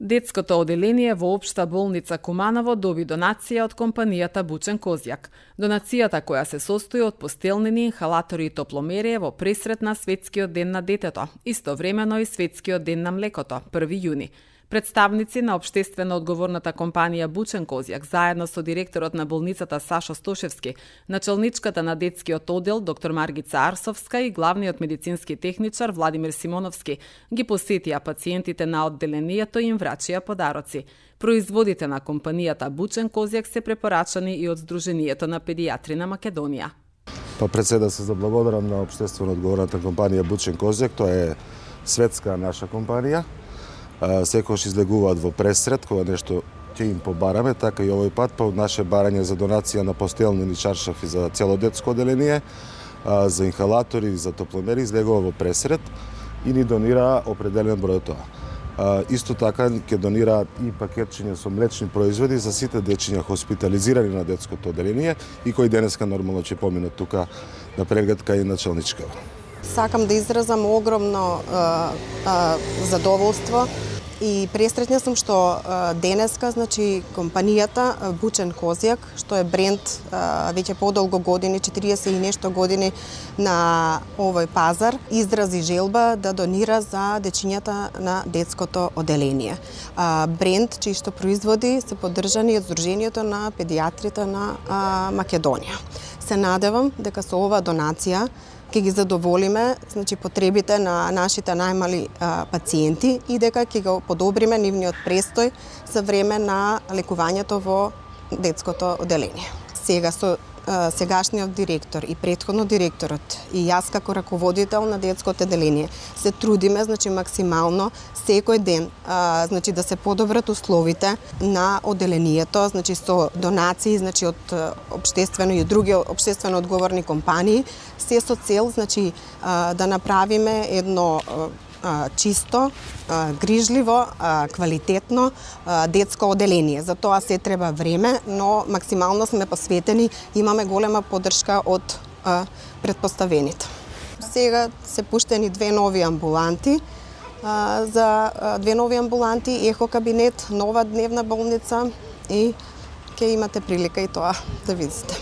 Детското оделение во Општа болница Куманово доби донација од компанијата Бучен Козјак. Донацијата, која се состои од постелнини, инхалатори и топломерие во пресрет на Светскиот ден на детето, истовремено и Светскиот ден на млекото, 1 јуни. Представници на општествено одговорната компанија Бучен Козјак, заедно со директорот на болницата Сашо Стошевски, началничката на детскиот оддел доктор Маргица Арсовска и главниот медицински техничар Владимир Симоновски ги посетија пациентите на одделението и им врачија подароци. Производите на компанијата Бучен Козјак се препорачани и од Сдруженијето на педијатри на Македонија. Пред се да се заблагодарам на општествено одговорната компанија Бучен Козјак, тоа е светска наша компанија. Секојаш излегуваат во пресрет, кога нешто ќе им побараме, така и овој пат по наше барање за донација на постелнини, чаршафи за цело детско оделение, за инхалатори, за топломери, излегува во пресрет и ни донира определен број од тоа. Исто така ќе донираат и пакетчиња со млечни производи за сите дечиња хоспитализирани на детското оделение и кои денеска нормално ќе поминат тука на преглед кај началничкава. Сакам да изразам огромно задоволство и пресретна сум што денеска, значи, компанијата Бучен Козјак, што е бренд веќе подолго години, 40 и нешто години на овој пазар, изрази желба да донира за дечињата на детското оделение. Бренд чии што производи се поддржани од Сдруженијето на педијатрите на Македонија. Се надевам дека со оваа донација ќе ги задоволиме, значи, потребите на нашите најмали пациенти и дека ќе го подобриме нивниот престој за време на лекувањето во детското оделение. Сега со сегашниот директор и претходно директорот и јас како раководител на детското оделение се трудиме, значи, максимално секој ден, значи, да се подобрат условите на оделението, значи, со донации, значи, од општествено и други општествено одговорни компании, се со цел, значи, да направиме едно чисто, грижливо, квалитетно детско оделение. За тоа се треба време, но максимално сме посветени, имаме голема поддршка од претпоставените. Сега се пуштени две нови амбуланти, ехо кабинет, нова дневна болница и ќе имате прилика и тоа да видите.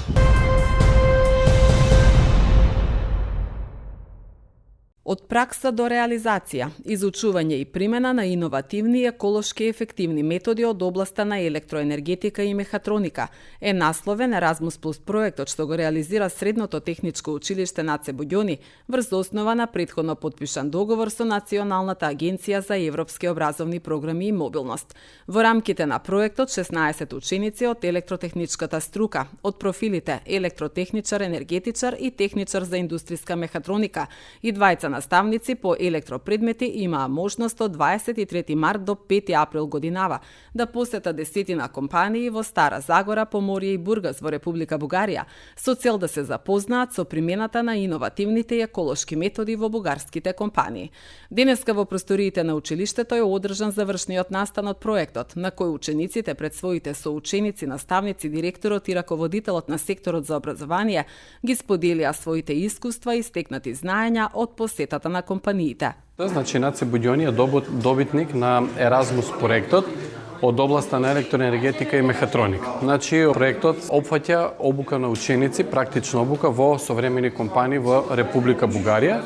Од пракса до реализација, изучување и примена на иновативни и еколошки ефективни методи од областа на електроенергетика и мехатроника е насловен Еразмус Плюс проектот што го реализира Средното техничко училиште Наце Буѓони врз основа на претходно потпишан договор со Националната агенција за европски образовни програми и мобилност. Во рамките на проектот 16 ученици од електротехничката струка, од профилите електротехничар, енергетичар и техничар за индустријска мехатроника и двајца наставници по електропредмети имаа можност од 23 март до 5 април годинава да посетат десетина компании во Стара Загора, Поморје и Бургас во Република Бугарија со цел да се запознаат со примената на иновативните и еколошки методи во бугарските компании. Денеска во просториите на училиштето е одржан завршниот настан од проектот, на кој учениците пред своите соученици, наставници, директорот и раководителот на секторот за образование ги споделија своите искуства и стекнати знаења од посетата на компаниите. Значи, Наце Буѓони е добитник на Еразмус проектот од областа на електроенергетика и мехатроника. Значи, проектот опфаќа обука на ученици, практична обука во современи компании во Република Бугарија,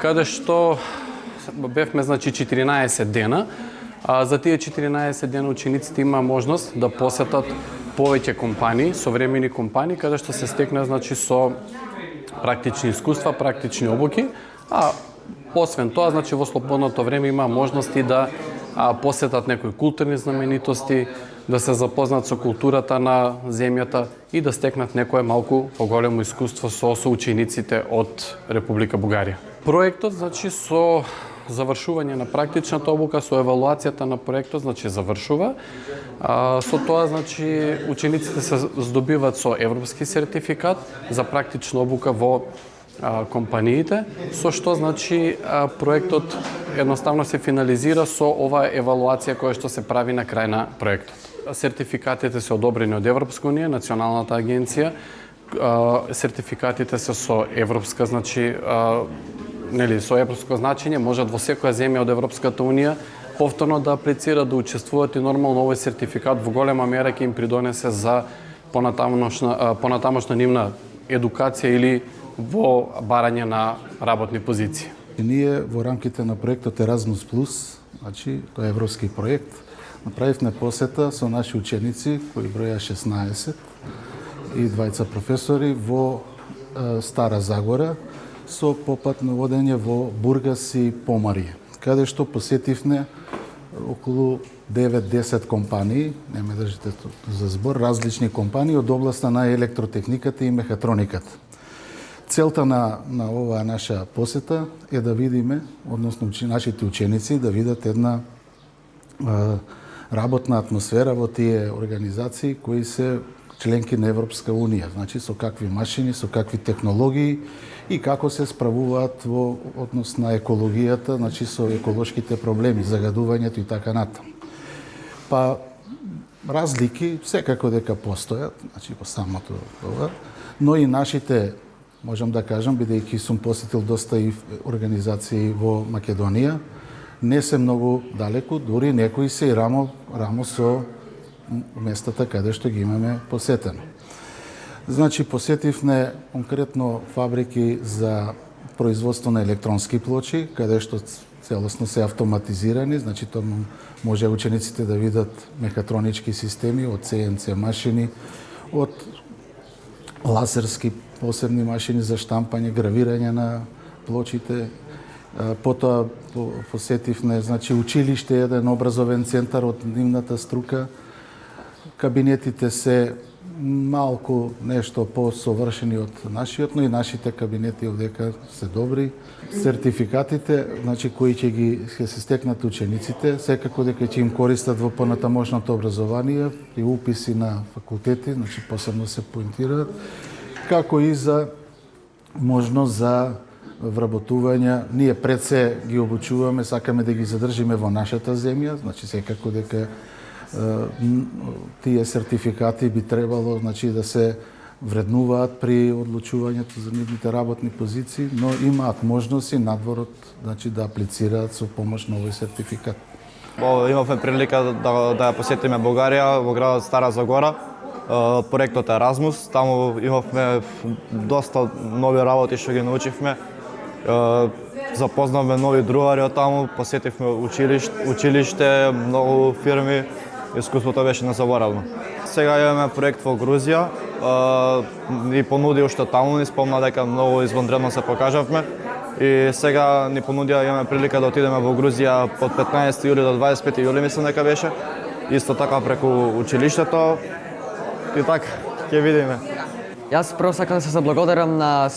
каде што бевме, значи, 14 дена. За тие 14 дена учениците има можност да посетат повеќе компании, современи компании, каде што се стекна, значи, со практични искуства, практични обуки, освен тоа, значи, во слободното време има можности да посетат некои културни знаменитости, да се запознаат со културата на земјата и да стекнат некое малку поголемо искуство со соучениците од Република Бугарија. Проектот, значи, со завршување на практичната обука, со евалуацијата на проектот, значи, завршува. Со тоа, значи, учениците се здобиваат со европски сертификат за практична обука во компаниите, со што, значи, проектот едноставно се финализира со оваа евалуација која што се прави на крај на проектот. Сертификатите се одобрени од Европска унија, Националната агенција, сертификатите се со европска, значи, со европско значење, можат во секоја земја од Европската унија повторно да аплицираат, да учествуваат и нормално овој сертификат во голема мера ќе им придонесе за понатамошна нивна едукација или во барање на работни позиции. И ние во рамките на проектот Erasmus+, значи тој е европски проект, направивме посета со наши ученици кои броја 16 и двајца професори во Стара Загора со попатно водење во Бургас и Помарие, каде што посетивме околу 9-10 компании, не ме држите за збор, различни компании од областа на електротехниката и мехатрониката. Целта на оваа наша посета е да видиме, односно нашите ученици да видат една работна атмосфера во тие организации кои се членки на Европска Унија, значи со какви машини, со какви технологии и како се справуваат во однос на екологијата, значи со еколошките проблеми, загадувањето и така натаму. Па разлики секако дека постојат, значи по самото ова, но и нашите, можам да кажам, бидејќи сум посетил доста и организации во Македонија, не се многу далеку, дури некои се и рамо со местата каде што ги имаме посетено. Значи, посетивме конкретно фабрики за производство на електронски плочи, каде што целосно се автоматизирани, значи тоа може учениците да видат мехатронички системи од CNC машини, од лазерски посебни машини за штампање, гравирање на плочите. Потоа посетивме, значи, училиште, еден образовен центар од нивната струка. Кабинетите се малку нешто посовршени од нашиот, но и нашите кабинети овдека се добри. Сертификатите, значи, кои ќе се стекнат учениците, секако дека ќе им користат во понатамошното образование, при уписи на факултети, значи посебно се поинтираат, како и за можност за вработување. Ние пред се ги обучуваме, сакаме да ги задржиме во нашата земја, значи секако дека тие сертификати би требало, значи, да се вреднуваат при одлучувањето за нивните работни позиции, но имаат можност и надворот, значи, да аплицираат со помош на овој сертификат. Имавме прилика да ја посетиме Бугарија во градот Стара Загора, проектот Erasmus. Таму имавме доста нови работи што ги научивме. Запознавме нови другари од таму, посетивме училиште, многу фирми. Искуството беше незаборавно. Сега имаме проект во Грузија, ни понуди уште таму, ни спомна дека многу извонредно се покажавме и сега ни понудија, имаме прилика да отидеме во Грузија од 15 јули до 25 јули, мислам дека беше. Исто така преку училиштето и така, ќе видиме. Јас прво сакам да се заблагодарам на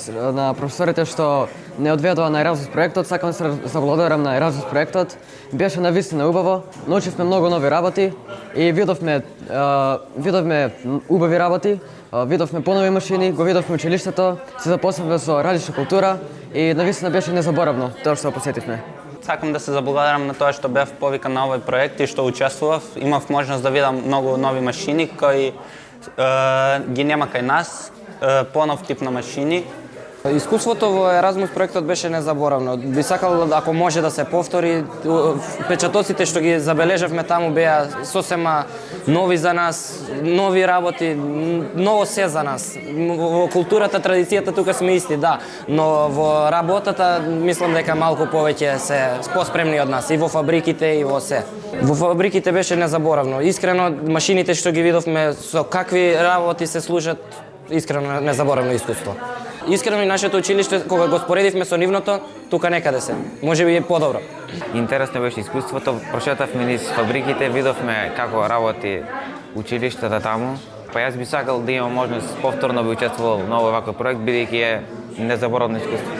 професорите што не одведоа на Erasmus проектот, сакам да се заблагодарам на Erasmus проектот. Беше навистина убаво, научивме многу нови работи и видовме убави работи, видовме понови машини, го видовме училиштето, се запознавме со различна култура и навистина беше незаборавно тоа што посетивме. Сакам да се заблагодарам на тоа што бев повикан на овој проект и што учествував. Имав можност да видам многу нови машини кои ги нема кај нас, понов тип на машини. Искуството во Erasmus проектот беше незаборавно. Би сакал ако може да се повтори. Печатоците што ги забележавме таму беа сосема нови за нас, нови работи, ново се за нас. Во културата, традицијата тука сме исти, да, но во работата мислам дека малку повеќе се поспремни од нас и во фабриките и во се. Во фабриките беше незаборавно. Искрено машините што ги видовме со какви работи се служат, искрено незаборавно искуство. Искрено и нашето училиште, кога го споредивме со нивното, тука некаде се. Може би е подобро. Интересно беше искуството. Прошетавме низ фабриките, видовме како работи училиштата таму. Па јас би сакал да имам можност повторно би учествувал на овој проект, бидејќи е незаборавно искуство.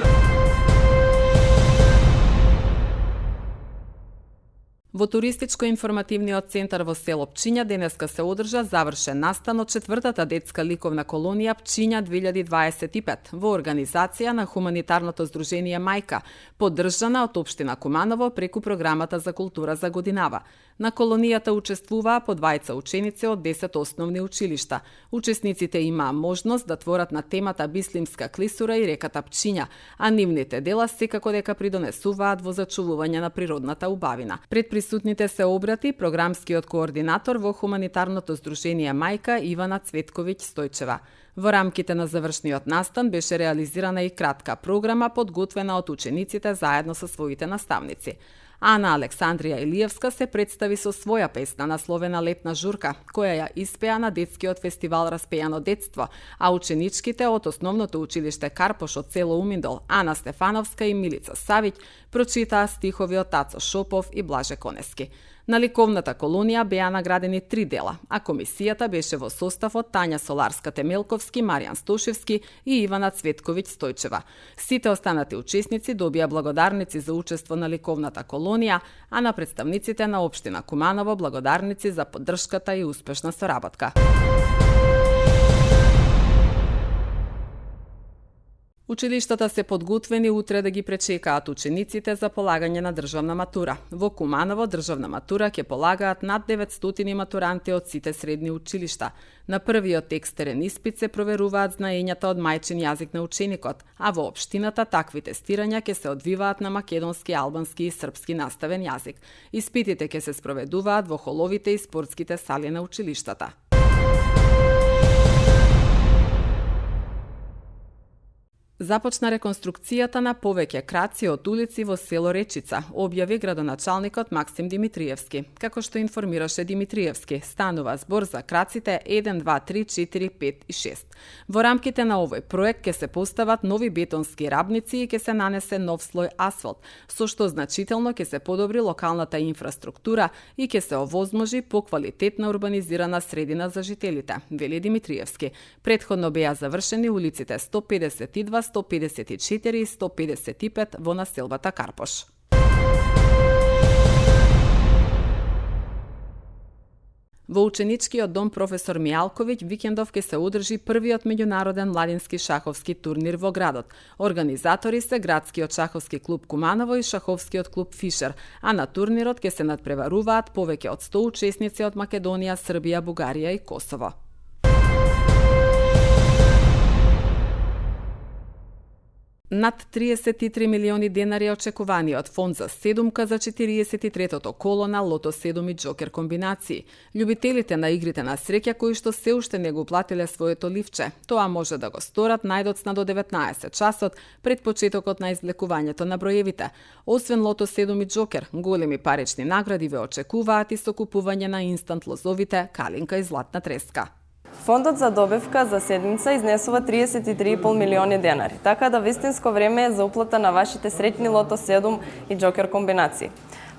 Во туристичко-информативниот центар во село Пчиња денеска се одржа завршен настан од 4-та детска ликовна колонија Пчиња 2025 во организација на Хуманитарното здружение Мајка, поддржана од општина Куманово преку програмата за култура за годинава. На колонијата учествуваа по 20 ученици од 10 основни училишта. Учесниците имаа можност да творат на темата Бислимска клисура и реката Пчиња, а нивните дела секако дека придонесуваат во зачувување на природната убавина. Пред присутните се обрати програмскиот координатор во Хуманитарното здружение Мајка Ивана Цветковиќ Стојчева. Во рамките на завршниот настан беше реализирана и кратка програма подготвена од учениците заедно со своите наставници. Ана Александрија Илиевска се представи со своја песна насловена Летна журка, која ја испеа на детскиот фестивал Распејано детство, а ученичките од основното училиште Карпош од село Уминдол, Ана Стефановска и Милица Савиќ, прочитаа стихови од Тацо Шопов и Блаже Конески. На ликовната колонија беа наградени 3 дела, а комисијата беше во состав од Тања Соларска-Темелковски, Маријан Стошевски и Ивана Цветковиќ Стојчева. Сите останати учесници добија благодарници за учество на ликовната колонија, а на представниците на општина Куманово благодарници за поддршката и успешна соработка. Училиштата се подготвени утре да ги пречекаат учениците за полагање на државна матура. Во Куманово државна матура ќе полагаат над 900 матуранти од сите средни училишта. На првиот екстерен испит се проверуваат знаењата од мајчин јазик на ученикот, а во општината такви тестирања ќе се одвиваат на македонски, албански и српски наставен јазик. Испитите ќе се спроведуваат во холовите и спортските сали на училиштата. Започна реконструкцијата на повеќе краци од улици во село Речица, објави градоначалникот Максим Димитриевски. Како што информираше Димитриевски, станува збор за краците 1, 2, 3, 4, 5 и 6. Во рамките на овој проект ќе се постават нови бетонски рабници и ќе се нанесе нов слој асфалт, со што значително ќе се подобри локалната инфраструктура и ќе се овозможи поквалитетна урбанизирана средина за жителите, вели Димитриевски. Претходно беа завршени улиците 152, 154 и 155 во населбата Карпош. Во ученичкиот дом професор Мијалковиќ викендов ќе се одржи првиот меѓународен младински шаховски турнир во градот. Организатори се градскиот шаховски клуб Куманово и шаховскиот клуб Фишер, а на турнирот ќе се надпреваруваат повеќе од 100 учесници од Македонија, Србија, Бугарија и Косово. Над 33 милиони денари очекувани од фонд за седумка за 43-тото коло на Лото 7 и Џокер комбинации. Љубителите на игрите на среќа кои што се уште не го платиле своето ливче, тоа може да го сторат најдоцна до 19 часот пред почетокот на извлекувањето на броевите. Освен Лото 7 и Џокер, големи парични награди ве очекуваат и со купување на инстант лозовите Калинка и Златна треска. Фондот за добивка за седмица изнесува 33,5 милиони денари, така да вистинско време е за уплата на вашите среќни Лото 7 и Џокер комбинации.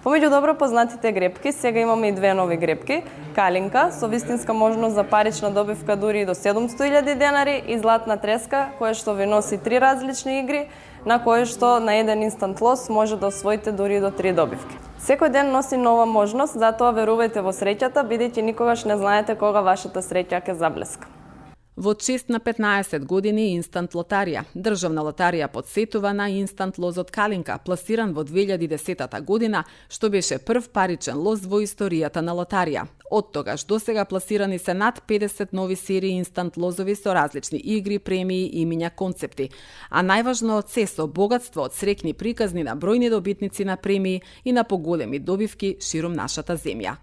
Помеѓу добро познатите грепки, сега имаме и две нови грепки, Калинка, со вистинска можност за парична добивка дури и до 700.000 денари и Златна треска, која што ви носи 3 различни игри, на кој што на еден инстант лос може да освоите дури до 3 добивки. Секој ден носи нова можност, затоа верувајте во среќата, бидејќи никогаш не знаете кога вашата среќа ќе заблеска. Во чест на 15 години Инстант лотарија, државна лотарија подсетува на Инстант лозот Калинка, пласиран во 2010 година, што беше прв паричен лоз во историјата на лотарија. Од тогаш до сега пласирани се над 50 нови серии инстант лозови со различни игри, премии, имиња, концепти. А најважно од се со богатство од среќни приказни на бројни добитници на премии и на поголеми добивки широм нашата земја.